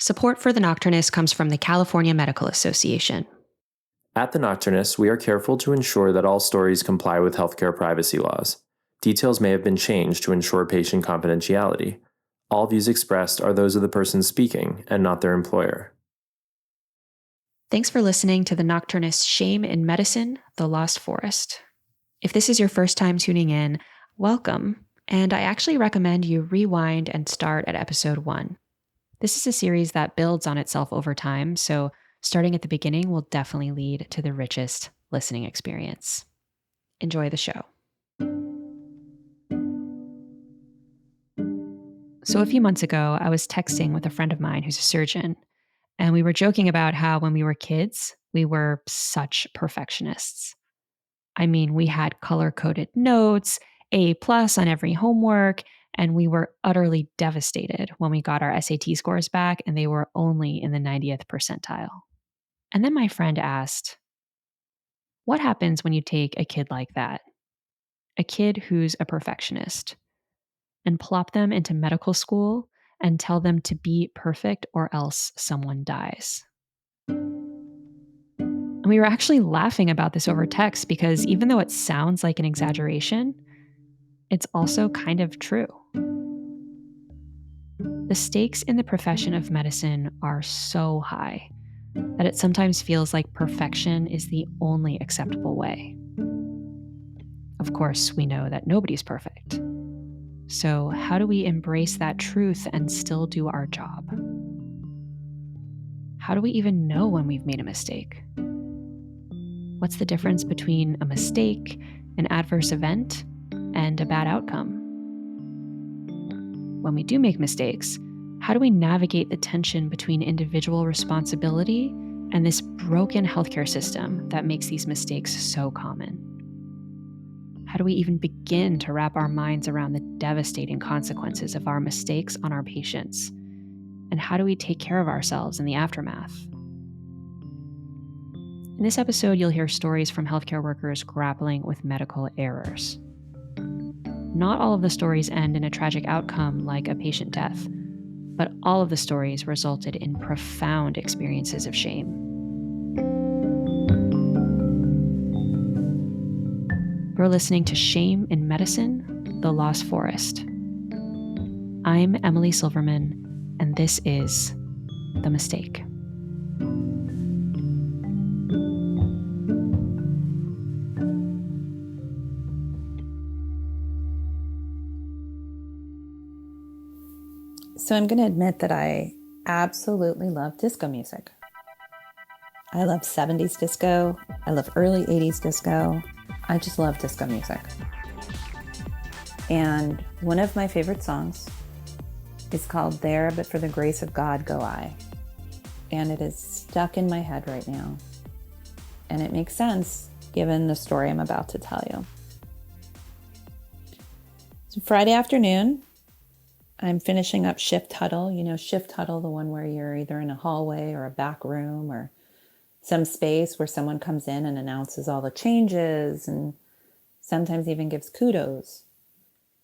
Support for The Nocturnist comes from the California Medical Association. At The Nocturnist, we are careful to ensure that all stories comply with healthcare privacy laws. Details may have been changed to ensure patient confidentiality. All views expressed are those of the person speaking and not their employer. Thanks for listening to The Nocturnist's Shame in Medicine, The Lost Forest. If this is your first time tuning in, welcome, and I actually recommend you rewind and start at episode 1. This is a series that builds on itself over time, so starting at the beginning will definitely lead to the richest listening experience. Enjoy the show. So a few months ago, I was texting with a friend of mine who's a surgeon, and we were joking about how when we were kids, we were such perfectionists. I mean, we had color-coded notes, A+ on every homework, and we were utterly devastated when we got our SAT scores back and they were only in the 90th percentile. And then my friend asked, what happens when you take a kid like that, a kid who's a perfectionist, and plop them into medical school and tell them to be perfect or else someone dies? And we were actually laughing about this over text because even though it sounds like an exaggeration, it's also kind of true. The stakes in the profession of medicine are so high that it sometimes feels like perfection is the only acceptable way. Of course, we know that nobody's perfect. So, how do we embrace that truth and still do our job? How do we even know when we've made a mistake? What's the difference between a mistake, an adverse event, and a bad outcome? When we do make mistakes, how do we navigate the tension between individual responsibility and this broken healthcare system that makes these mistakes so common? How do we even begin to wrap our minds around the devastating consequences of our mistakes on our patients? And how do we take care of ourselves in the aftermath? In this episode, you'll hear stories from healthcare workers grappling with medical errors. Not all of the stories end in a tragic outcome like a patient death, but all of the stories resulted in profound experiences of shame. You're listening to Shame in Medicine, The Lost Forest. I'm Emily Silverman, and this is The Mistake. So I'm going to admit that I absolutely love disco music. I love 70s disco. I love early 80s disco. I just love disco music. And one of my favorite songs is called There But For the Grace of God Go I. And it is stuck in my head right now. And it makes sense given the story I'm about to tell you. It's Friday afternoon. I'm finishing up shift huddle. You know, shift huddle, the one where you're either in a hallway or a back room or some space where someone comes in and announces all the changes and sometimes even gives kudos.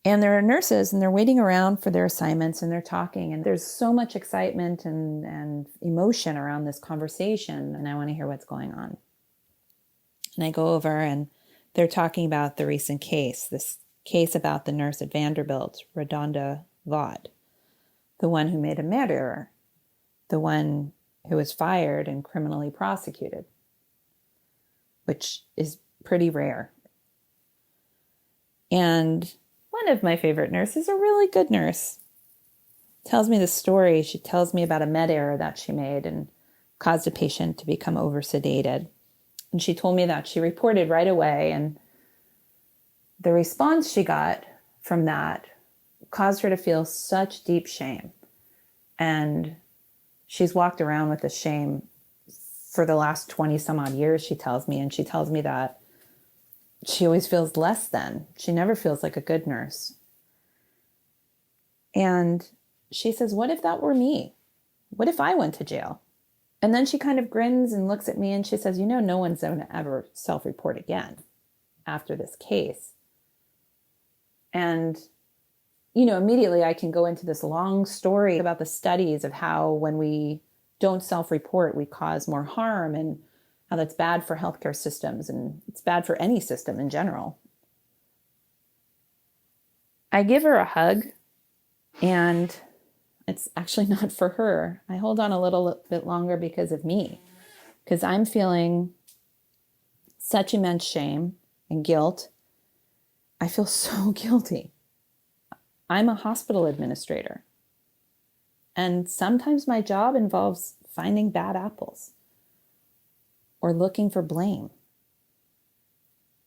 And there are nurses and they're waiting around for their assignments and they're talking. And there's so much excitement and emotion around this conversation. And I want to hear what's going on. And I go over and they're talking about the recent case, this case about the nurse at Vanderbilt, Redonda Vaught, the one who made a med error, the one who was fired and criminally prosecuted, which is pretty rare. And one of my favorite nurses, a really good nurse, tells me the story. She tells me about a med error that she made and caused a patient to become oversedated. And she told me that she reported right away, and the response she got from that caused her to feel such deep shame. And she's walked around with this shame for the last 20 some odd years, she tells me. And she tells me that she always feels less than. She never feels like a good nurse. And she says, what if that were me? What if I went to jail? And then she kind of grins and looks at me and she says, you know, no one's going to ever self-report again after this case. And immediately I can go into this long story about the studies of how when we don't self-report, we cause more harm, and how that's bad for healthcare systems, and it's bad for any system in general. I give her a hug, and it's actually not for her. I hold on a little bit longer because of me, because I'm feeling such immense shame and guilt. I feel so guilty. I'm a hospital administrator, and sometimes my job involves finding bad apples or looking for blame.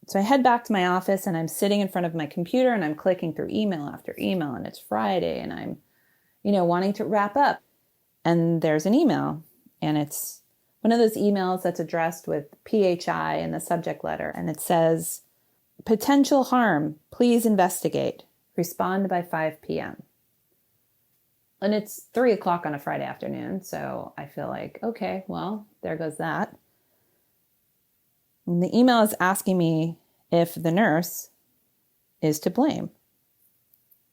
So I head back to my office, and I'm sitting in front of my computer, and I'm clicking through email after email, and it's Friday, and I'm, wanting to wrap up. And there's an email, and it's one of those emails that's addressed with PHI in the subject letter, and it says, "Potential harm, please investigate. Respond by 5 p.m. And it's 3 o'clock on a Friday afternoon, so I feel like, okay, well, there goes that. And the email is asking me if the nurse is to blame.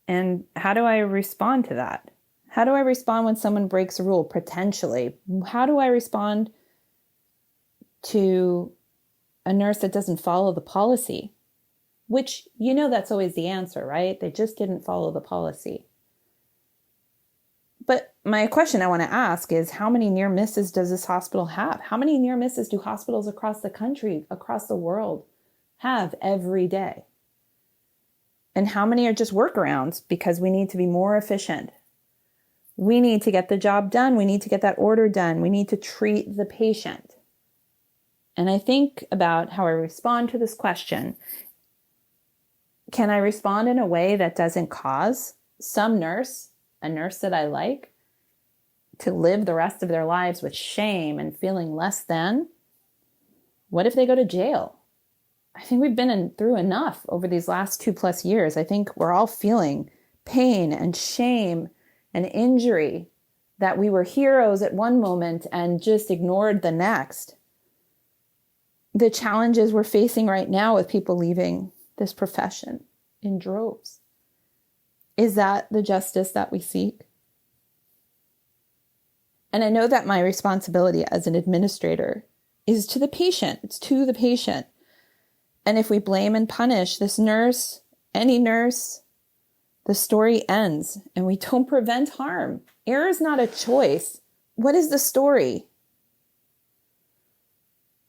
And how do I respond to that? How do I respond when someone breaks a rule, potentially? How do I respond to a nurse that doesn't follow the policy? Which, that's always the answer, right? They just didn't follow the policy. But my question I want to ask is, how many near misses does this hospital have? How many near misses do hospitals across the country, across the world have every day? And how many are just workarounds because we need to be more efficient? We need to get the job done. We need to get that order done. We need to treat the patient. And I think about how I respond to this question. Can I respond in a way that doesn't cause some nurse, a nurse that I like, to live the rest of their lives with shame and feeling less than? What if they go to jail? I think we've been through enough over these last 2+ years. I think we're all feeling pain and shame and injury, that we were heroes at one moment and just ignored the next. The challenges we're facing right now with people leaving this profession in droves. Is that the justice that we seek? And I know that my responsibility as an administrator is to the patient. It's to the patient. And if we blame and punish this nurse, any nurse, the story ends and we don't prevent harm. Error is not a choice. What is the story?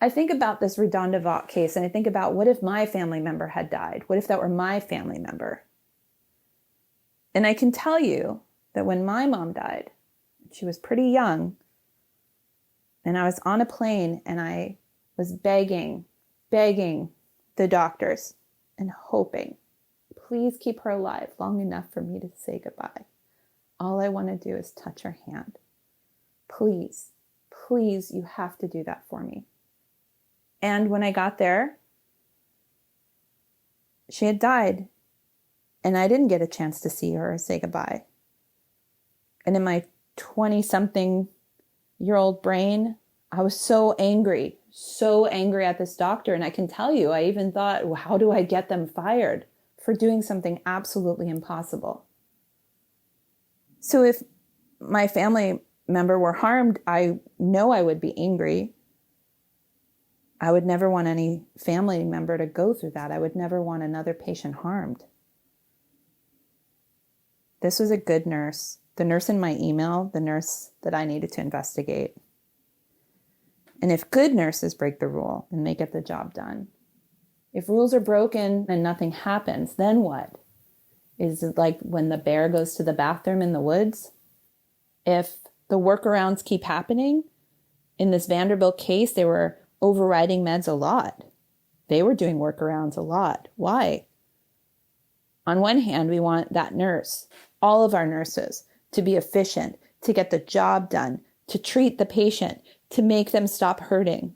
I think about this Redonda Vaught case, and I think about, what if my family member had died? What if that were my family member? And I can tell you that when my mom died, she was pretty young, and I was on a plane, and I was begging the doctors and hoping, please keep her alive long enough for me to say goodbye. All I want to do is touch her hand. Please, you have to do that for me. And when I got there, she had died, and I didn't get a chance to see her or say goodbye. And in my 20-something-year-old brain, I was so angry at this doctor. And I can tell you, I even thought, well, how do I get them fired for doing something absolutely impossible? So if my family member were harmed, I know I would be angry. I would never want any family member to go through that. I would never want another patient harmed. This was a good nurse. The nurse in my email, the nurse that I needed to investigate. And if good nurses break the rule, then they get the job done. If rules are broken and nothing happens, then what? Is it like when the bear goes to the bathroom in the woods? If the workarounds keep happening, in this Vanderbilt case, they were overriding meds a lot. They were doing workarounds a lot. Why? On one hand, we want that nurse, all of our nurses, to be efficient, to get the job done, to treat the patient, to make them stop hurting.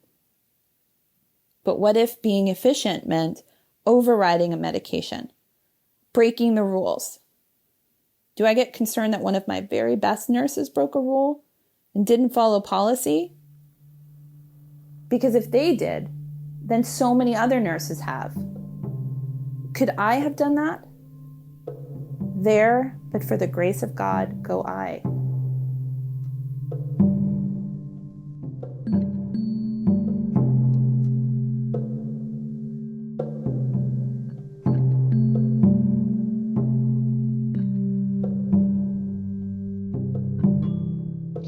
But what if being efficient meant overriding a medication, breaking the rules? Do I get concerned that one of my very best nurses broke a rule and didn't follow policy? Because if they did, then so many other nurses have. Could I have done that? There, but for the grace of God, go I.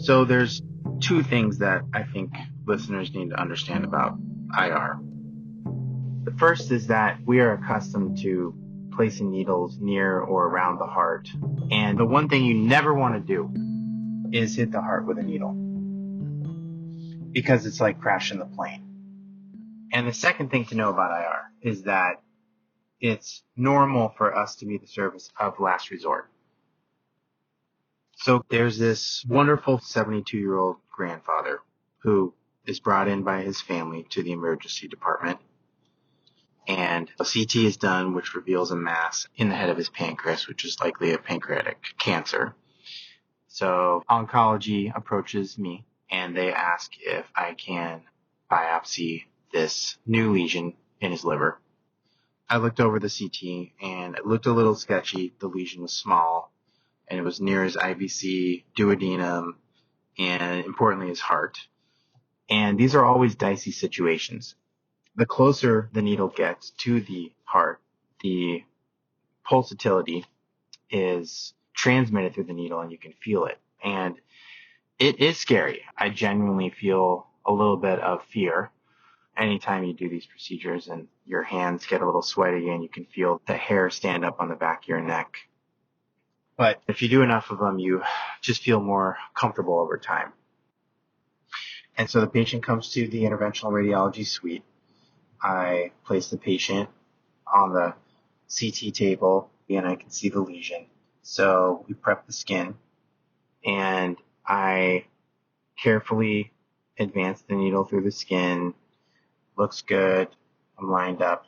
So there's two things that I think listeners need to understand about IR. The first is that we are accustomed to placing needles near or around the heart. And the one thing you never want to do is hit the heart with a needle, because it's like crashing the plane. And the second thing to know about IR is that it's normal for us to be the service of last resort. So there's this wonderful 72-year-old grandfather who is brought in by his family to the emergency department. And a CT is done, which reveals a mass in the head of his pancreas, which is likely a pancreatic cancer. So oncology approaches me and they ask if I can biopsy this new lesion in his liver. I looked over the CT and it looked a little sketchy. The lesion was small and it was near his IVC, duodenum, and importantly his heart. And these are always dicey situations. The closer the needle gets to the heart, the pulsatility is transmitted through the needle and you can feel it. And it is scary. I genuinely feel a little bit of fear anytime you do these procedures, and your hands get a little sweaty and you can feel the hair stand up on the back of your neck. But if you do enough of them, you just feel more comfortable over time. And so the patient comes to the interventional radiology suite. I place the patient on the CT table and I can see the lesion. So we prep the skin and I carefully advance the needle through the skin. Looks good. I'm lined up.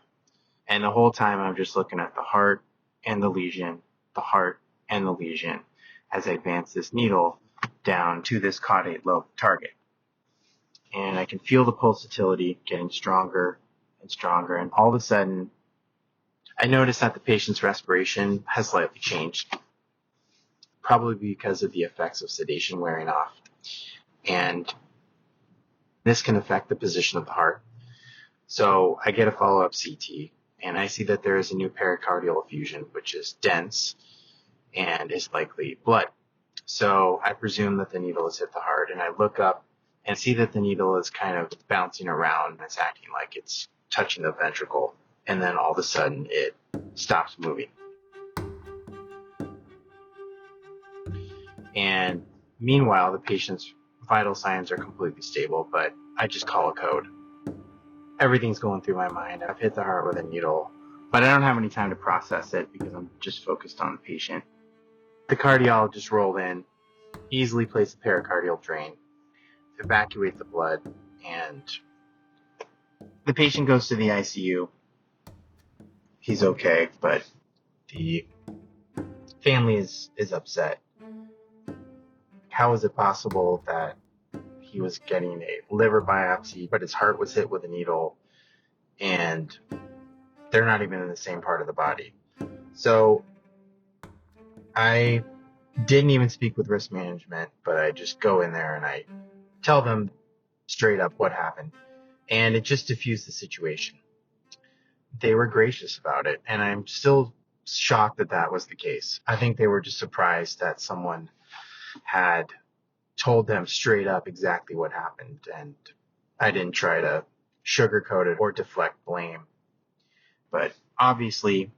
And the whole time I'm just looking at the heart and the lesion, the heart and the lesion as I advance this needle down to this caudate lobe target. And I can feel the pulsatility getting stronger and stronger. And all of a sudden, I notice that the patient's respiration has slightly changed, probably because of the effects of sedation wearing off. And this can affect the position of the heart. So I get a follow-up CT, and I see that there is a new pericardial effusion, which is dense and is likely blood. So I presume that the needle has hit the heart, and I look up and see that the needle is kind of bouncing around. It's acting like it's touching the ventricle, and then all of a sudden it stops moving. And meanwhile, the patient's vital signs are completely stable, but I just call a code. Everything's going through my mind. I've hit the heart with a needle, but I don't have any time to process it because I'm just focused on the patient. The cardiologist rolled in, easily placed a pericardial drain, evacuate the blood, and the patient goes to the ICU. He's okay, but the family is upset. How is it possible that he was getting a liver biopsy, but his heart was hit with a needle, and they're not even in the same part of the body? So I didn't even speak with risk management, but I just go in there and I tell them straight up what happened. And it just diffused the situation. They were gracious about it, and I'm still shocked that that was the case. I think they were just surprised that someone had told them straight up exactly what happened, and I didn't try to sugarcoat it or deflect blame. But obviously,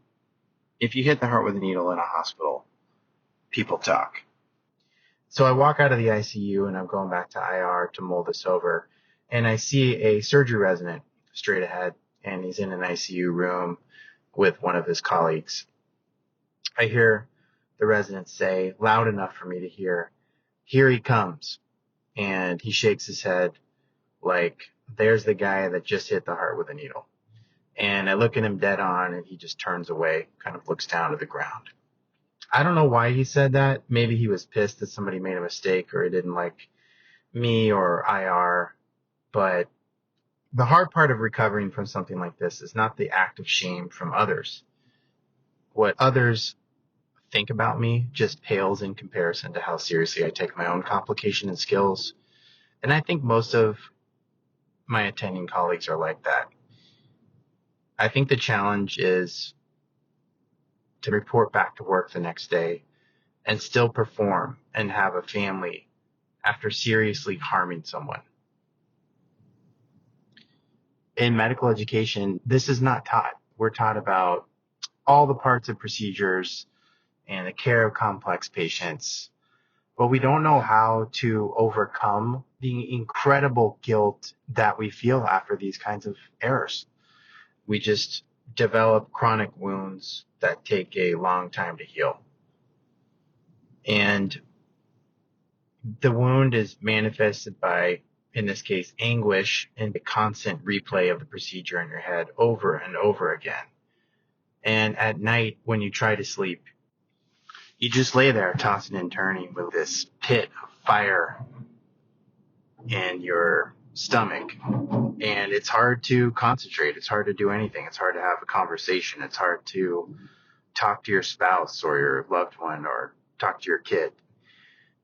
if you hit the heart with a needle in a hospital, people talk. So I walk out of the ICU and I'm going back to IR to mull this over, and I see a surgery resident straight ahead, and he's in an ICU room with one of his colleagues. I hear the resident say, loud enough for me to hear, "Here he comes." And he shakes his head like, there's the guy that just hit the heart with a needle. And I look at him dead on, and he just turns away, kind of looks down to the ground. I don't know why he said that. Maybe he was pissed that somebody made a mistake, or he didn't like me or IR. But the hard part of recovering from something like this is not the act of shame from others. What others think about me just pales in comparison to how seriously I take my own complication and skills. And I think most of my attending colleagues are like that. I think the challenge is to report back to work the next day and still perform and have a family after seriously harming someone. In medical education, this is not taught. We're taught about all the parts of procedures and the care of complex patients, but we don't know how to overcome the incredible guilt that we feel after these kinds of errors. We just develop chronic wounds that take a long time to heal. And the wound is manifested by, in this case, anguish and the constant replay of the procedure in your head over and over again. And at night, when you try to sleep, you just lay there tossing and turning with this pit of fire in your stomach. And it's hard to concentrate. It's hard to do anything. It's hard to have a conversation. It's hard to talk to your spouse or your loved one or talk to your kid.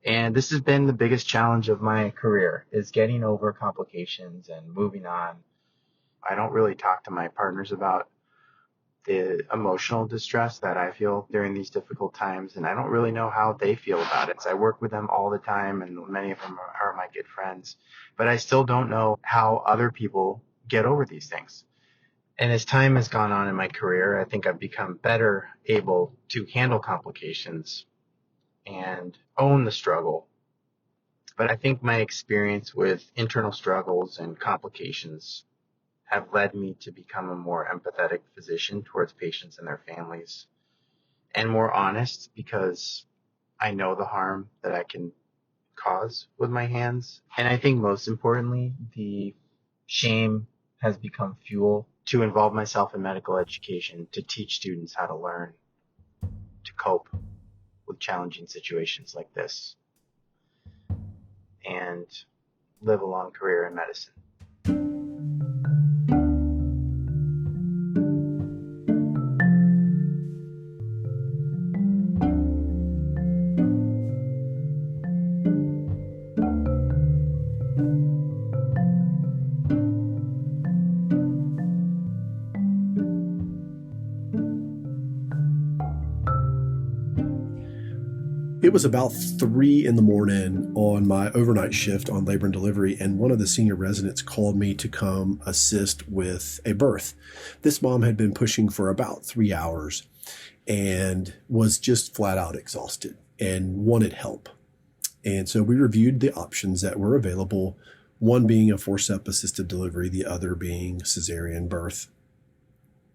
And this has been the biggest challenge of my career, is getting over complications and moving on. I don't really talk to my partners about the emotional distress that I feel during these difficult times, and I don't really know how they feel about it. I work with them all the time, and many of them are my good friends, but I still don't know how other people get over these things. And as time has gone on in my career, I think I've become better able to handle complications and own the struggle. But I think my experience with internal struggles and complications have led me to become a more empathetic physician towards patients and their families, and more honest, because I know the harm that I can cause with my hands. And I think most importantly, the shame has become fuel to involve myself in medical education, to teach students how to learn to cope with challenging situations like this and live a long career in medicine. It was about 3 a.m. on my overnight shift on labor and delivery, and one of the senior residents called me to come assist with a birth. This mom had been pushing for about 3 hours and was just flat out exhausted and wanted help. And so we reviewed the options that were available, one being a forceps assisted delivery, the other being cesarean birth.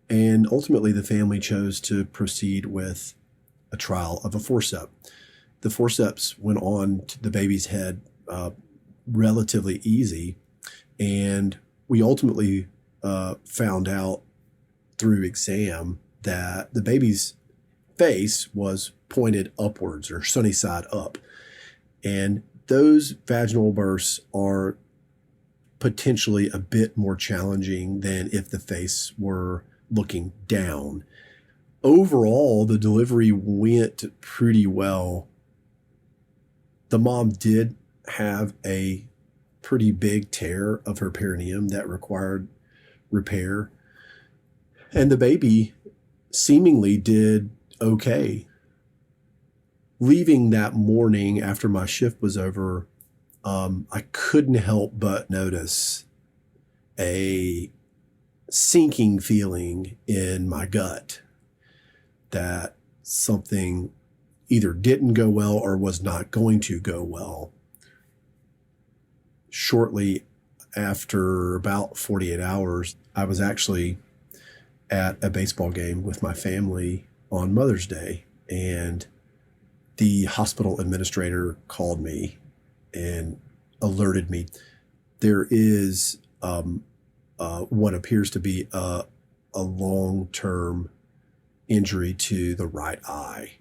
And ultimately, the family chose to proceed with a trial of a forceps. The forceps went on to the baby's head relatively easy, and we ultimately found out through exam that the baby's face was pointed upwards or sunny side up, and those vaginal births are potentially a bit more challenging than if the face were looking down. Overall, the delivery went pretty well. The mom did have a pretty big tear of her perineum that required repair, and the baby seemingly did okay. Leaving that morning after my shift was over, I couldn't help but notice a sinking feeling in my gut that something either didn't go well or was not going to go well. Shortly after about 48 hours, I was actually at a baseball game with my family on Mother's Day, and the hospital administrator called me and alerted me. There is what appears to be a long-term injury to the right eye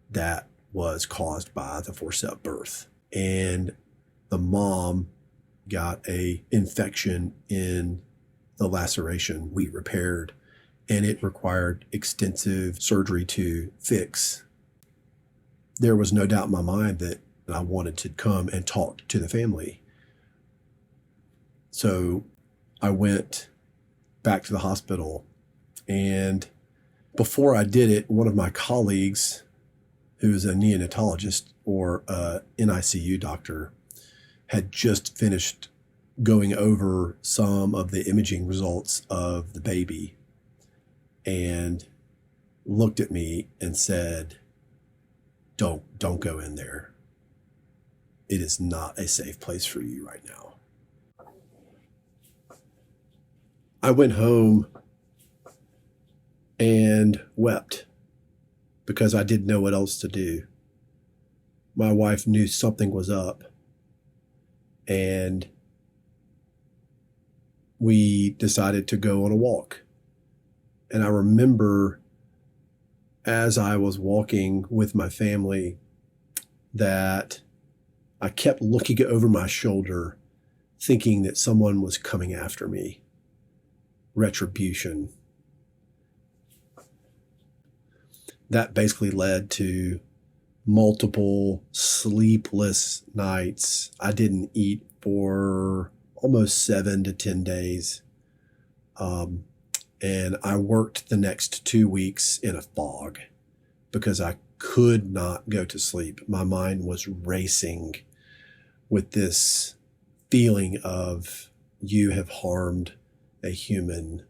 that was caused by the forceps birth. And the mom got a infection in the laceration we repaired, and it required extensive surgery to fix there was no doubt in my mind that I wanted to come and talk to the family. So I went back to the hospital, and before I did it, one of my colleagues, who is a neonatologist or a NICU doctor, had just finished going over some of the imaging results of the baby and looked at me and said, don't go in there. It is not a safe place for you right now. I went home and wept because I didn't know what else to do. My wife knew something was up, and we decided to go on a walk. And I remember as I was walking with my family that I kept looking over my shoulder, thinking that someone was coming after me. Retribution. That basically led to multiple sleepless nights. I didn't eat for almost 7 to 10 days. And I worked the next 2 weeks in a fog because I could not go to sleep. My mind was racing with this feeling of, you have harmed a human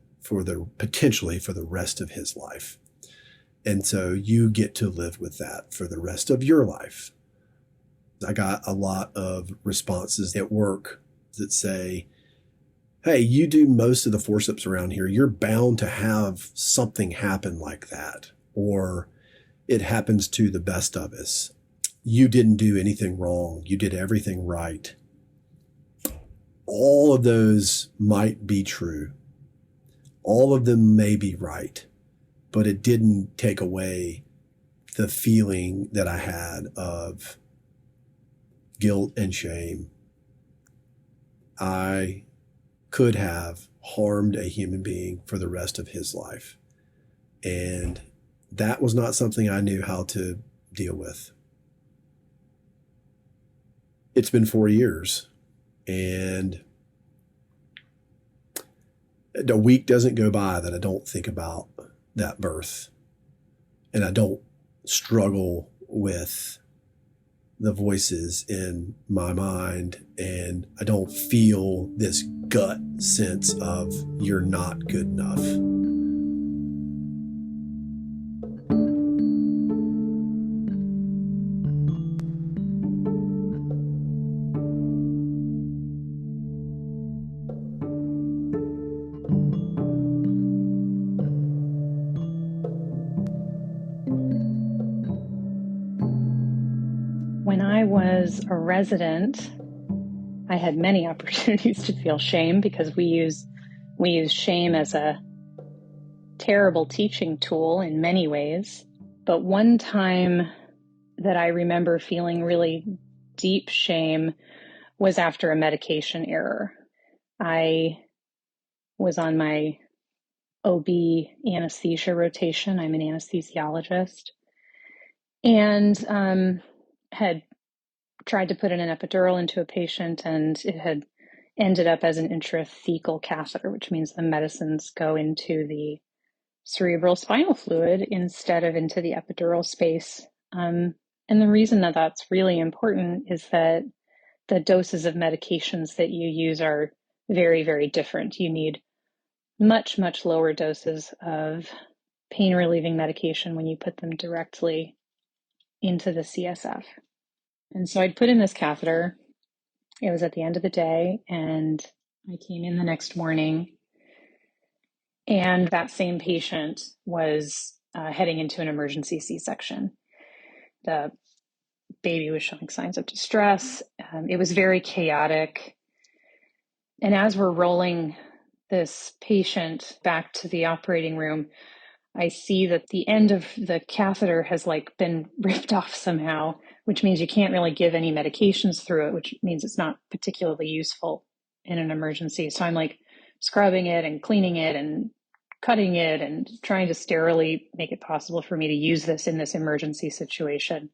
potentially for the rest of his life. And so you get to live with that for the rest of your life. I got a lot of responses at work that say, hey, you do most of the forceps around here. You're bound to have something happen like that. Or it happens to the best of us. You didn't do anything wrong. You did everything right. All of those might be true. All of them may be right. But it didn't take away the feeling that I had of guilt and shame. I could have harmed a human being for the rest of his life. And that was not something I knew how to deal with. It's been 4 years, and a week doesn't go by that I don't think about that birth, and I don't struggle with the voices in my mind, and I don't feel this gut sense of, you're not good enough. When I was a resident, I had many opportunities to feel shame because we use shame as a terrible teaching tool in many ways. But one time that I remember feeling really deep shame was after a medication error. I was on my OB anesthesia rotation. I'm an anesthesiologist, and had tried to put in an epidural into a patient, and it had ended up as an intrathecal catheter, which means the medicines go into the cerebral spinal fluid instead of into the epidural space. And the reason that that's really important is that the doses of medications that you use are very, very different. You need much, much lower doses of pain relieving medication when you put them directly into the CSF. And so I'd put in this catheter. It was at the end of the day, and I came in the next morning, and that same patient was heading into an emergency C-section. The baby was showing signs of distress. It was very chaotic. And as we're rolling this patient back to the operating room, I see that the end of the catheter has been ripped off somehow, which means you can't really give any medications through it, which means it's not particularly useful in an emergency. So I'm scrubbing it and cleaning it and cutting it and trying to sterilely make it possible for me to use this in this emergency situation.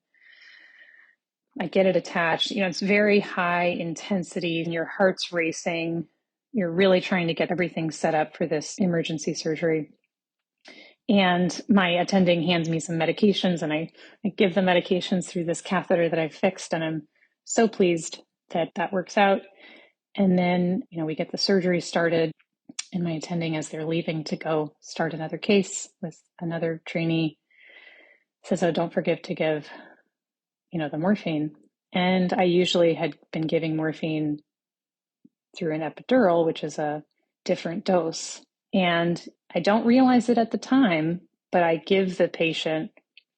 I get it attached. It's very high intensity and your heart's racing. You're really trying to get everything set up for this emergency surgery. And my attending hands me some medications, and I give the medications through this catheter that I've fixed, and I'm so pleased that that works out. And then, we get the surgery started, and my attending, as they're leaving to go start another case with another trainee, says, "Oh, don't forget to give, the morphine." And I usually had been giving morphine through an epidural, which is a different dose. And I don't realize it at the time, but I give the patient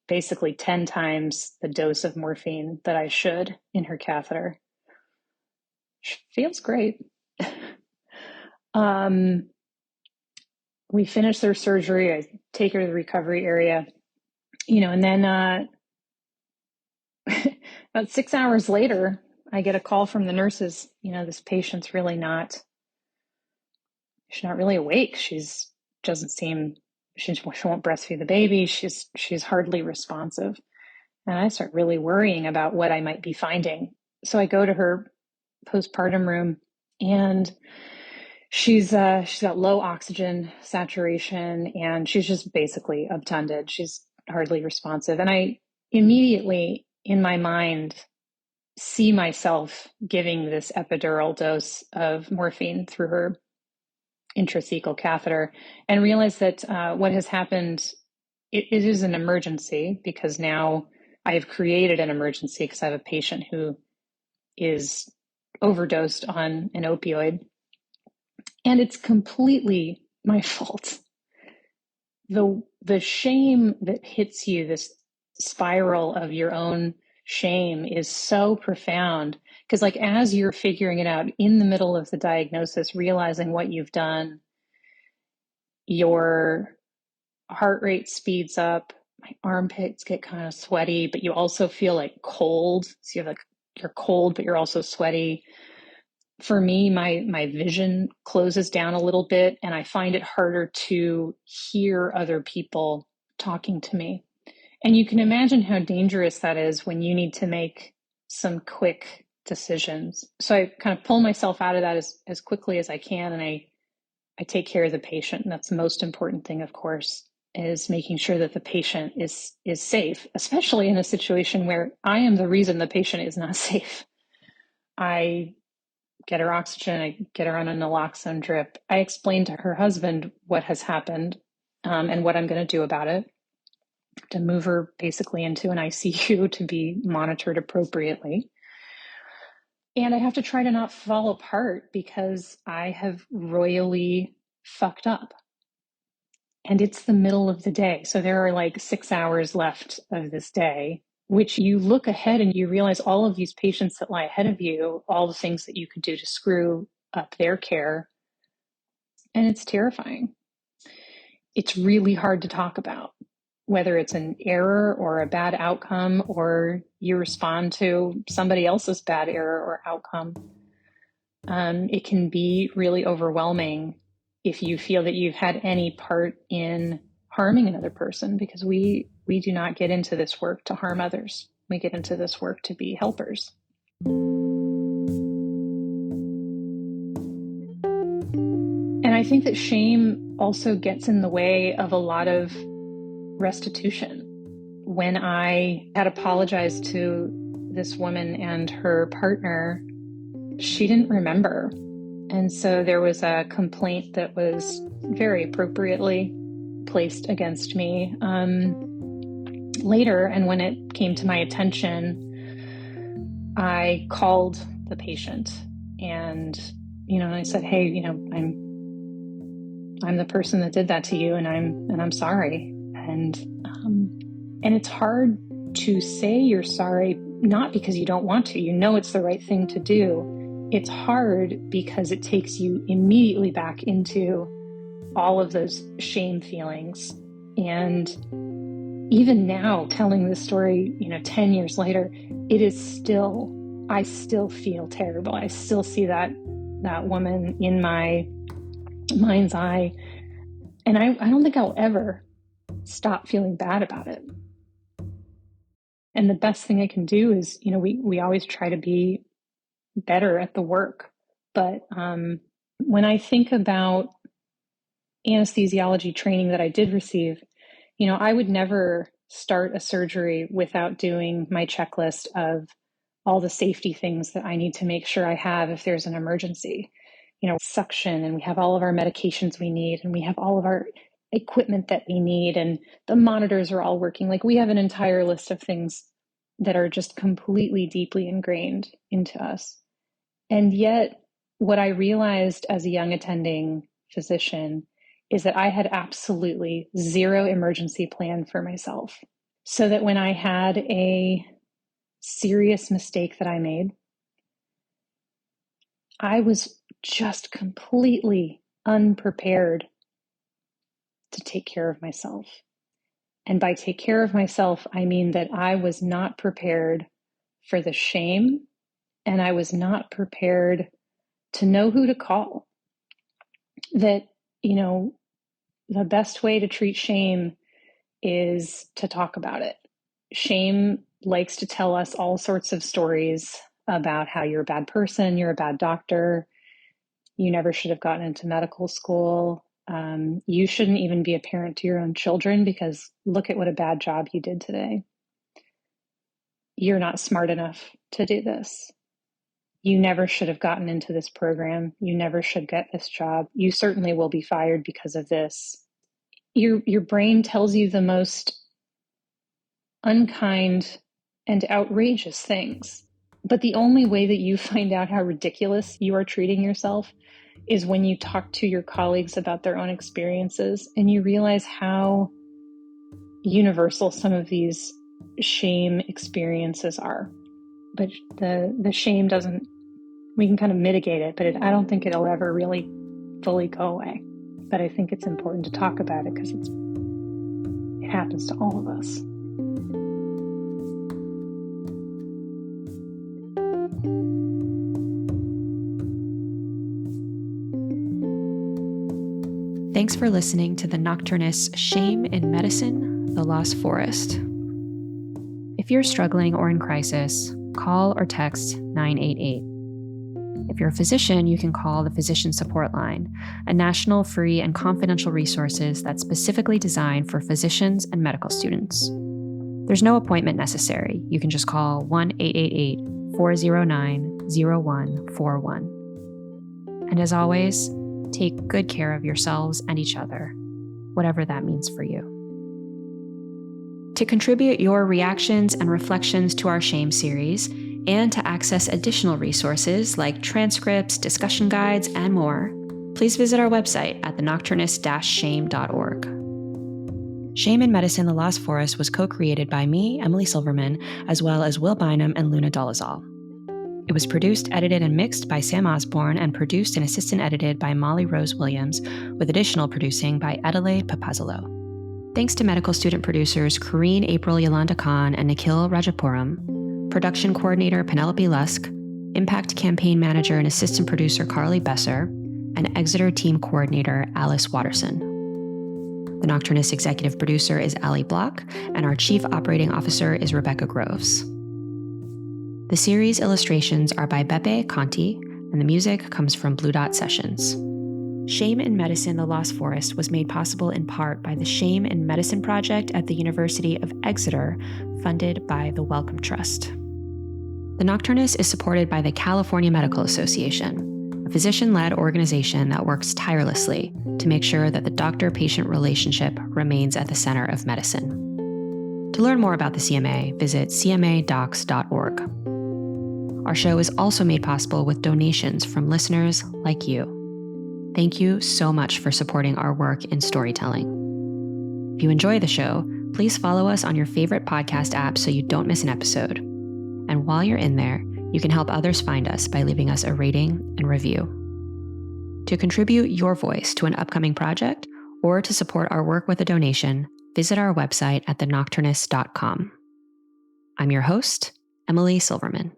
basically 10 times the dose of morphine that I should in her catheter. She feels great. We finish their surgery. I take her to the recovery area, and then about 6 hours later, I get a call from the nurses. This patient's really she's not really awake. She won't breastfeed the baby. She's hardly responsive. And I start really worrying about what I might be finding. So I go to her postpartum room, and she's got low oxygen saturation, and she's just basically obtunded. She's hardly responsive. And I immediately, in my mind, see myself giving this epidural dose of morphine through her intrathecal catheter, and realize that what has happened, it is an emergency, because now I have created an emergency because I have a patient who is overdosed on an opioid, and it's completely my fault. The shame that hits you, this spiral of your own shame, is so profound, because as you're figuring it out in the middle of the diagnosis, realizing what you've done, your heart rate speeds up, my armpits get kind of sweaty, but you also feel cold. So you're cold, but you're also sweaty. For me, my vision closes down a little bit, and I find it harder to hear other people talking to me. And you can imagine how dangerous that is when you need to make some quick decisions. So I kind of pull myself out of that as quickly as I can, and I take care of the patient. And that's the most important thing, of course, is making sure that the patient is safe, especially in a situation where I am the reason the patient is not safe. I get her oxygen, I get her on a naloxone drip. I explain to her husband what has happened, and what I'm going to do about it, to move her basically into an ICU to be monitored appropriately. And I have to try to not fall apart, because I have royally fucked up. And it's the middle of the day. So there are 6 hours left of this day, which you look ahead and you realize all of these patients that lie ahead of you, all the things that you could do to screw up their care. And it's terrifying. It's really hard to talk about, whether it's an error or a bad outcome, or you respond to somebody else's bad error or outcome. It can be really overwhelming if you feel that you've had any part in harming another person, because we do not get into this work to harm others. We get into this work to be helpers. And I think that shame also gets in the way of a lot of restitution. When I had apologized to this woman and her partner, she didn't remember. And so there was a complaint that was very appropriately placed against me later. And when it came to my attention, I called the patient, and I said, "Hey, I'm the person that did that to you, and I'm sorry." And it's hard to say you're sorry, not because you don't want to. It's the right thing to do. It's hard because it takes you immediately back into all of those shame feelings. And even now, telling this story, 10 years later, I still feel terrible. I still see that woman in my mind's eye. And I don't think I'll ever stop feeling bad about it. And the best thing I can do is, we always try to be better at the work. But when I think about anesthesiology training that I did receive, I would never start a surgery without doing my checklist of all the safety things that I need to make sure I have if there's an emergency. Suction, and we have all of our medications we need, and we have all of our equipment that we need, and the monitors are all working. Like, we have an entire list of things that are just completely deeply ingrained into us. And yet, what I realized as a young attending physician is that I had absolutely zero emergency plan for myself. So that when I had a serious mistake that I made, I was just completely unprepared to take care of myself. And by take care of myself, I mean that I was not prepared for the shame, and I was not prepared to know who to call. That, the best way to treat shame is to talk about it. Shame likes to tell us all sorts of stories about how you're a bad person, you're a bad doctor, you never should have gotten into medical school, you shouldn't even be a parent to your own children because look at what a bad job you did today. You're not smart enough to do this. You never should have gotten into this program. You never should get this job. You certainly will be fired because of this. Your brain tells you the most unkind and outrageous things. But the only way that you find out how ridiculous you are treating yourself is when you talk to your colleagues about their own experiences and you realize how universal some of these shame experiences are. But the shame doesn't, we can kind of mitigate it, but I don't think it'll ever really fully go away. But I think it's important to talk about it because it happens to all of us. Thanks for listening to the Nocturnist's Shame in Medicine, The Lost Forest. If you're struggling or in crisis, call or text 988. If you're a physician, you can call the Physician Support Line, a national free and confidential resources that's specifically designed for physicians and medical students. There's no appointment necessary. You can just call 1-888-409-0141. And as always, take good care of yourselves and each other, whatever that means for you. To contribute your reactions and reflections to our shame series, and to access additional resources like transcripts, discussion guides, and more, please visit our website at thenocturnist-shame.org. Shame in Medicine, The Lost Forest was co-created by me, Emily Silverman, as well as Will Bynum and Luna Dolezal. It was produced, edited, and mixed by Sam Osborne and produced and assistant edited by Molly Rose Williams, with additional producing by Adelaide Papazolo. Thanks to medical student producers Corrine April Yolanda Khan and Nikhil Rajapuram, production coordinator Penelope Lusk, impact campaign manager and assistant producer Carly Besser, and Exeter team coordinator Alice Watterson. The Nocturnist executive producer is Ali Block, and our chief operating officer is Rebecca Groves. The series illustrations are by Beppe Conti, and the music comes from Blue Dot Sessions. Shame in Medicine, The Lost Forest was made possible in part by the Shame in Medicine Project at the University of Exeter, funded by the Wellcome Trust. The Nocturnist is supported by the California Medical Association, a physician-led organization that works tirelessly to make sure that the doctor-patient relationship remains at the center of medicine. To learn more about the CMA, visit cmadocs.org. Our show is also made possible with donations from listeners like you. Thank you so much for supporting our work in storytelling. If you enjoy the show, please follow us on your favorite podcast app so you don't miss an episode. And while you're in there, you can help others find us by leaving us a rating and review. To contribute your voice to an upcoming project or to support our work with a donation, visit our website at thenocturnist.com. I'm your host, Emily Silverman.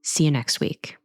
See you next week.